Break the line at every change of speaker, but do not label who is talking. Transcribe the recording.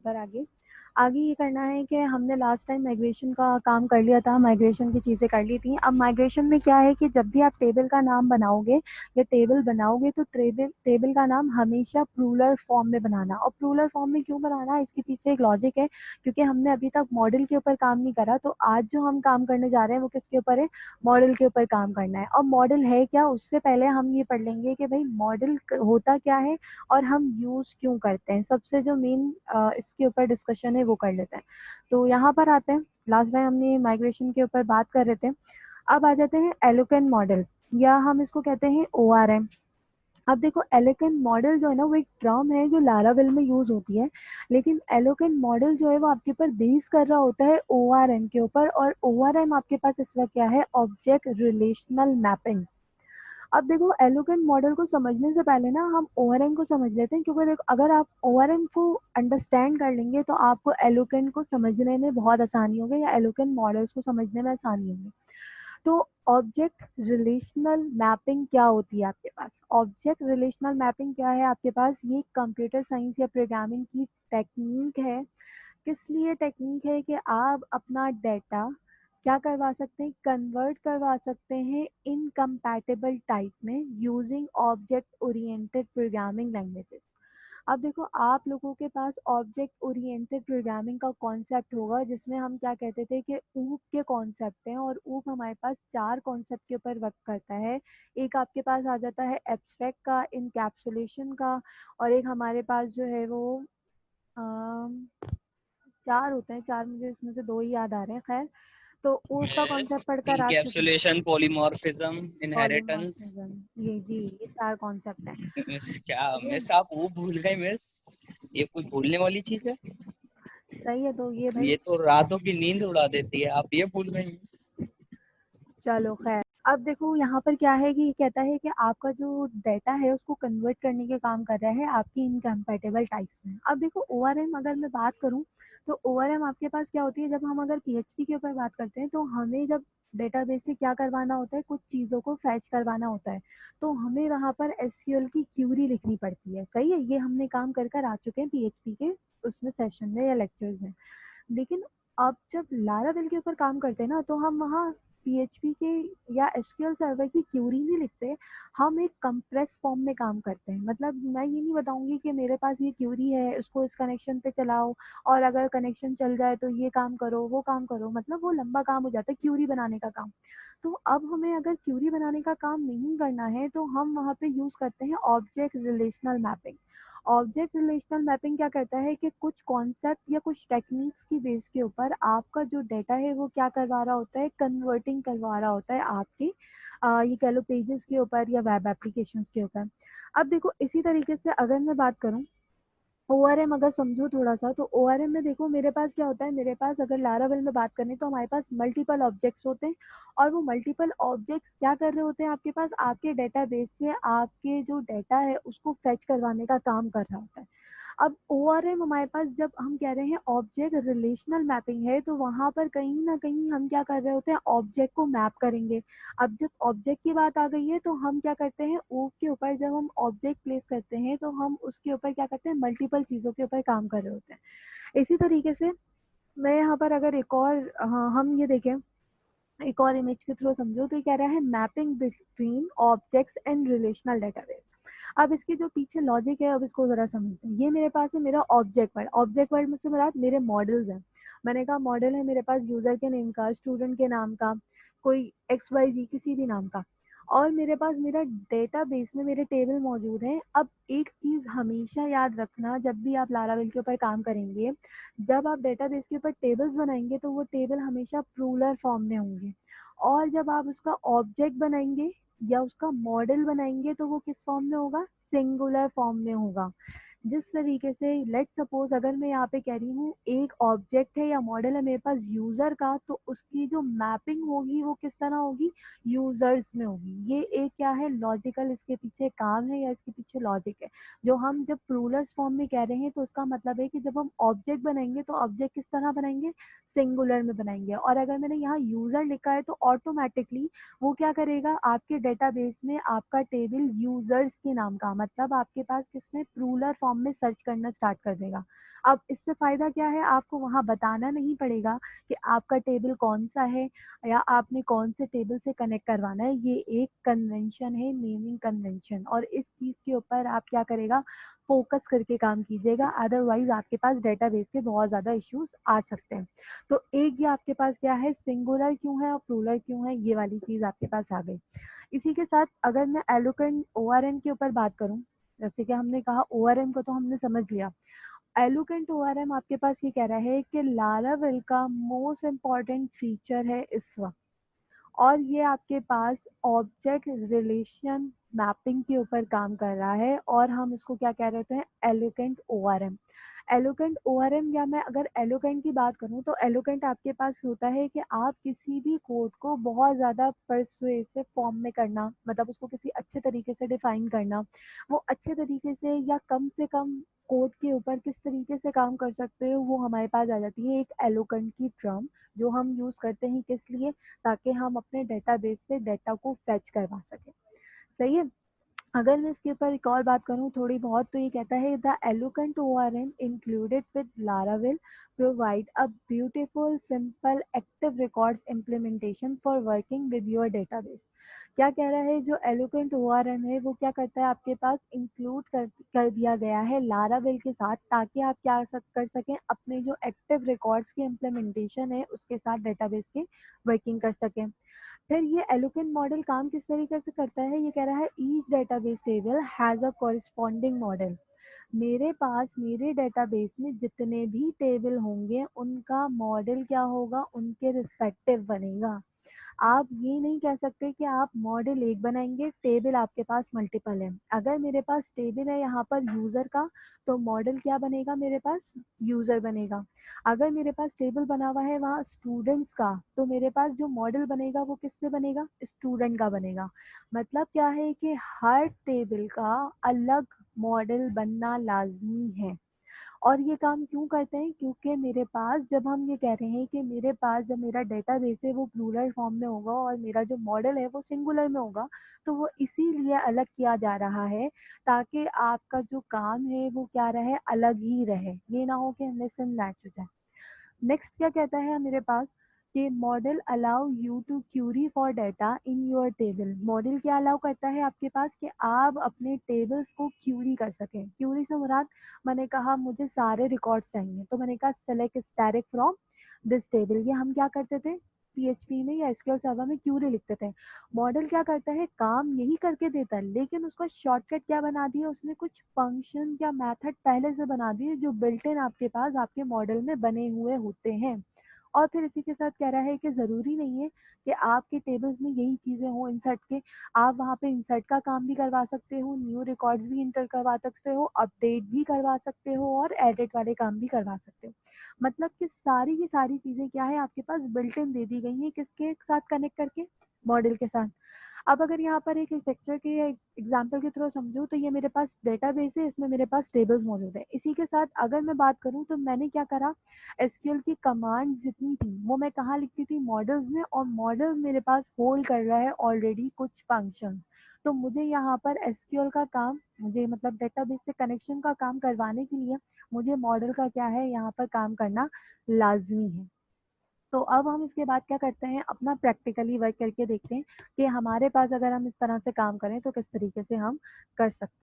ऊपर आगे आगे ये करना है कि हमने लास्ट टाइम माइग्रेशन का काम कर लिया था, माइग्रेशन की चीज़ें कर ली थी। अब माइग्रेशन में क्या है कि जब भी आप टेबल का नाम बनाओगे या टेबल बनाओगे तो टेबल का नाम हमेशा प्लूरल फॉर्म में बनाना। और प्लूरल फॉर्म में क्यों बनाना, इसके पीछे एक लॉजिक है, क्योंकि हमने अभी तक मॉडल के ऊपर काम नहीं करा। तो आज जो हम काम करने जा रहे हैं वो किसके ऊपर है, मॉडल के ऊपर काम करना है। और मॉडल है क्या, उससे पहले हम ये पढ़ लेंगे कि भाई मॉडल होता क्या है और हम यूज क्यों करते हैं। सबसे जो मेन इसके ऊपर डिस्कशन है वो कर लेते हैं। तो यहाँ पर आते हैं, लास्ट टाइम हमने माइग्रेशन के ऊपर बात कर रहे थे। अब आ जाते हैं एलोकेन मॉडल, या हम इसको कहते हैं ORM। अब देखो एलोकेन मॉडल जो है ना वो एक टर्म है जो लारावेल में यूज होती है, लेकिन एलोकेन मॉडल जो है वो आपके ऊपर बेस कर रहा होता है ORM के ऊपर। और ORM आपके पास इस वक्त क्या है, ऑब्जेक्ट रिलेशनल मैपिंग। अब देखो एलोकेन मॉडल को समझने से पहले ना हम ORM को समझ लेते हैं, क्योंकि देखो अगर आप ORM को अंडरस्टैंड कर लेंगे तो आपको एलोकेन को समझने में बहुत आसानी होगी, या एलोकेन मॉडल्स को समझने में आसानी होगी। तो ऑब्जेक्ट रिलेशनल मैपिंग क्या होती है आपके पास, ऑब्जेक्ट रिलेशनल मैपिंग क्या है आपके पास, ये कंप्यूटर साइंस या प्रोग्रामिंग की टेक्निक है। किस लिए टेक्निक है कि आप अपना डेटा क्या करवा सकते हैं, कन्वर्ट करवा सकते हैं इनकम्पैटिबल टाइप में using object oriented programming languages. अब देखो आप लोगों के पास ऑब्जेक्ट ओरिएंटेड प्रोग्रामिंग का कॉन्सेप्ट होगा, जिसमें हम क्या कहते थे कि ऊप के कॉन्सेप्ट हैं, और ऊप हमारे पास 4 कॉन्सेप्ट के ऊपर वर्क करता है। एक आपके पास आ जाता है एब्स्ट्रैक्ट का, इनकैप्सुलेशन का, और एक हमारे पास जो है वो 4 होते हैं, 4 मुझे इसमें से 2 ही याद आ रहे हैं। खैर, तो ऊप का
मिस
कॉन्सेप्ट पढ़कर आ चुके हैं।
Encapsulation, polymorphism, inheritance.
पॉलीमॉर्फिज्म, ये 4 कॉन्सेप्ट हैं।
मिस क्या
ये
मिस आप वो भूल गए मिस? ये कोई भूलने वाली चीज है?
सही है, तो ये भाई
ये तो रातों की नींद उड़ा देती है, आप ये भूल गए मिस?
चलो खैर। अब देखो यहाँ पर क्या है कि ये कहता है कि आपका जो डाटा है उसको कन्वर्ट करने के काम कर रहा है आपकी इनकम्पैटिबल टाइप्स में। अब देखो ORM अगर मैं बात करूँ तो ORM आपके पास क्या होती है, जब हम अगर PHP के ऊपर बात करते हैं तो हमें जब डेटाबेस से क्या करवाना होता है, कुछ चीज़ों को फैच करवाना होता है, तो हमें वहाँ पर SQL की क्यूरी लिखनी पड़ती है। सही है, ये हमने काम कर कर आ चुके हैं PHP के उसमें सेशन में या लेक्चर्स में। लेकिन अब जब लारावेल के ऊपर काम करते हैं ना तो हम वहाँ PHP के या SQL सर्वर की क्यूरी नहीं लिखते, हम एक कंप्रेस फॉर्म में काम करते हैं। मतलब मैं ये नहीं बताऊंगी कि मेरे पास ये क्यूरी है, उसको इस कनेक्शन पे चलाओ और अगर कनेक्शन चल जाए तो ये काम करो वो काम करो, मतलब वो लंबा काम हो जाता है क्यूरी बनाने का काम। तो अब हमें अगर क्यूरी बनाने का काम नहीं करना है तो हम वहाँ पे यूज करते हैं object relational mapping. Object relational mapping क्या करता है कि कुछ कॉन्सेप्ट या कुछ टेक्निक्स की बेस के ऊपर आपका जो डेटा है वो क्या करवा रहा होता है, कन्वर्टिंग करवा रहा होता है आपके ये कह लो पेजेस के ऊपर या वेब एप्लीकेशन के ऊपर। अब देखो इसी तरीके से अगर मैं बात करूँ ORM अगर समझो थोड़ा सा, तो ORM में देखो मेरे पास क्या होता है, मेरे पास अगर लारावेल में बात करें तो हमारे पास मल्टीपल ऑब्जेक्ट्स होते हैं। और वो मल्टीपल ऑब्जेक्ट्स क्या कर रहे होते हैं आपके पास, आपके डेटाबेस से आपके जो डेटा है उसको फेच करवाने का काम कर रहा होता है। अब ORM हमारे पास जब हम कह रहे हैं ऑब्जेक्ट रिलेशनल मैपिंग है, तो वहां पर कहीं ना कहीं हम क्या कर रहे होते हैं, ऑब्जेक्ट को मैप करेंगे। अब जब ऑब्जेक्ट की बात आ गई है तो हम क्या करते हैं, ऊप के ऊपर जब हम ऑब्जेक्ट प्लेस करते हैं तो हम उसके ऊपर क्या करते हैं, मल्टीपल चीजों के ऊपर काम कर रहे होते हैं। इसी तरीके से मैं यहाँ पर अगर एक और हम ये देखें, एक और इमेज के थ्रू समझो तो ये कह रहा है mapping between objects and relational database. अब इसकी जो पीछे लॉजिक है अब इसको जरा समझते हैं। ये मेरे पास है मेरा ऑब्जेक्ट वर्ड में से मेरा मेरे मॉडल्स हैं। मैंने कहा मॉडल है मेरे पास यूजर के नेम का, स्टूडेंट के नाम का, कोई XYZ किसी भी नाम का। और मेरे पास मेरा डेटाबेस में मेरे टेबल मौजूद हैं। अब एक चीज हमेशा याद रखना, जब भी आप लारावेल के ऊपर काम करेंगे, जब आप डेटाबेस के ऊपर टेबल्स बनाएंगे तो वो टेबल हमेशा प्लूरल फॉर्म में होंगे। और जब आप उसका ऑब्जेक्ट बनाएंगे या उसका मॉडल बनाएंगे तो वो किस फॉर्म में होगा, सिंगुलर फॉर्म में होगा। जिस तरीके से लेट सपोज अगर मैं यहाँ पे कह रही हूँ एक ऑब्जेक्ट है या मॉडल है मेरे पास यूजर का, तो उसकी जो मैपिंग होगी वो किस तरह होगी, यूजर्स में होगी। ये एक क्या है लॉजिकल इसके पीछे काम है या इसके पीछे लॉजिक है। जो हम जब प्लूरल्स फॉर्म में कह रहे हैं तो उसका मतलब है कि जब हम ऑब्जेक्ट बनाएंगे तो ऑब्जेक्ट किस तरह बनाएंगे, सिंगुलर में बनाएंगे। और अगर मैंने यहाँ यूजर लिखा है तो ऑटोमेटिकली वो क्या करेगा, आपके डेटाबेस में आपका टेबल यूजर्स के नाम का, मतलब आपके पास किसमें प्लूरल फॉर्म में सर्च करना स्टार्ट कर देगा। अब इससे फ़ायदा क्या है, आपको वहाँ बताना नहीं पड़ेगा कि आपका टेबल कौन-सा है या आपने कौन से टेबल से कनेक्ट करवाना है। ये एक कन्वेंशन है, नेमिंग कन्वेंशन, और इस चीज़ के ऊपर आप क्या करेगा, फ़ोकस करके काम कीजिएगा, अदरवाइज़ आपके पास डेटाबेस के बहुत ज़्यादा इश्यूज़ आ सकते हैं। तो एक ये आपके पास क्या है, सिंगुलर क्यों है और प्लूरल क्यों है, ये वाली चीज़ आपके पास आ गई। इसी के साथ अगर मैं एलोकेंट ओआरएम के ऊपर बात करूँ, जैसे कि हमने कहा ओआरएम को तो हमने समझ लिया। एलोकेंट ओआरएम आपके पास ये कह रहा है कि लारावेल का मोस्ट इम्पॉर्टेंट फीचर है इस वक्त, और ये आपके पास ऑब्जेक्ट रिलेशन मैपिंग के ऊपर काम कर रहा है, और हम इसको क्या कह रहे हैं, एलोकेंट ओआरएम। एलोकेंट ओआरएम, या मैं अगर एलोकेंट की बात करूं तो एलोकेंट आपके पास होता है कि आप किसी भी कोड को बहुत ज़्यादा परसुएसिव फॉर्म में करना, मतलब उसको किसी अच्छे तरीके से डिफाइन करना, वो अच्छे तरीके से या कम से कम कोड के ऊपर किस तरीके से काम कर सकते हो, वो हमारे पास आ जाती है एक एलोकेंट की टर्म, जो हम यूज़ करते हैं किस लिए, ताकि हम अपने डेटाबेस से डेटा को फेच करवा सकें। सही है। अगर मैं इसके ऊपर एक और बात करूँ थोड़ी बहुत, तो ये कहता है the Eloquent ORM included with Laravel provide a beautiful simple active records implementation for working with your database. क्या कह रहा है, जो एलोकेंट ओआरएम है वो क्या करता है, आपके पास इंक्लूड कर दिया गया है लारावेल के साथ, ताकि आप क्या कर सकें, अपने जो एक्टिव रिकॉर्ड्स की इम्प्लीमेंटेशन है उसके साथ डेटाबेस के वर्किंग कर सकें। फिर ये एलोकेंट मॉडल काम किस तरीके से करता है, ये कह रहा है each database table has a corresponding model. मेरे पास मेरे डेटाबेस में जितने भी टेबल होंगे उनका मॉडल क्या होगा, उनके रिस्पेक्टिव बनेगा। आप ये नहीं कह सकते कि आप मॉडल एक बनाएंगे, टेबल आपके पास मल्टीपल है। अगर मेरे पास टेबल है यहाँ पर यूजर का, तो मॉडल क्या बनेगा, मेरे पास यूजर बनेगा। अगर मेरे पास टेबल बना हुआ है वहाँ स्टूडेंट्स का, तो मेरे पास जो मॉडल बनेगा वो किससे बनेगा, स्टूडेंट का बनेगा। मतलब क्या है कि हर टेबल का अलग मॉडल बनना लाजमी है। और ये काम क्यों करते हैं, क्योंकि मेरे पास, जब हम ये कह रहे हैं कि मेरे पास जब मेरा डेटाबेस है वो प्लूरल फॉर्म में होगा और मेरा जो मॉडल है वो सिंगुलर में होगा, तो वो इसीलिए अलग किया जा रहा है, ताकि आपका जो काम है वो क्या रहे, अलग ही रहे, ये ना हो कि मिस एंड मैच हो जाए। नेक्स्ट क्या कहता है मेरे पास, कि model allow you to query for data in your table. Model क्या अलाउ करता है आपके पास, कि आप अपने टेबल्स को क्यूरी कर सकें। क्यूरी से मुराद, मैंने कहा मुझे सारे रिकॉर्ड्स चाहिए, तो मैंने कहा select static from this table. ये हम क्या करते थे, पीएचपी में या एसक्यूएल सर्वर में क्यूरी लिखते थे। मॉडल क्या करता है, काम यही करके देता है, लेकिन उसका शॉर्टकट क्या बना दिया उसने, कुछ फंक्शन या मेथड पहले से बना दिए जो बिल्ट इन आपके पास आपके मॉडल में बने हुए होते हैं। और फिर इसी के साथ कह रहा है कि ज़रूरी नहीं है कि आपके टेबल्स में यही चीज़ें हों इंसर्ट के, आप वहाँ पे इंसर्ट का काम भी करवा सकते हो, न्यू रिकॉर्ड्स भी इंटर करवा सकते हो, अपडेट भी करवा सकते हो, और एडिट वाले काम भी करवा सकते हो। मतलब कि सारी की सारी चीज़ें क्या है, आपके पास बिल्ट इन दे दी गई हैं, किसके साथ कनेक्ट करके, मॉडल के साथ। अब अगर यहाँ पर एक पिक्चर के एग्जाम्पल के थ्रू समझूं, तो ये मेरे पास डेटाबेस है, इसमें मेरे पास टेबल्स मौजूद है। इसी के साथ अगर मैं बात करूं, तो मैंने क्या करा, एसक्यूएल की कमांड जितनी थी वो मैं कहाँ लिखती थी, मॉडल्स में, और मॉडल मेरे पास होल्ड कर रहा है ऑलरेडी कुछ फंक्शन। तो मुझे यहाँ पर एसक्यूएल का काम, मुझे मतलब डेटाबेस से कनेक्शन का काम करवाने के लिए मुझे मॉडल का क्या है, यहाँ पर काम करना लाजमी है। तो अब हम इसके बाद क्या करते हैं, अपना प्रैक्टिकली वर्क करके देखते हैं कि हमारे पास अगर हम इस तरह से काम करें तो किस तरीके से हम कर सकते हैं।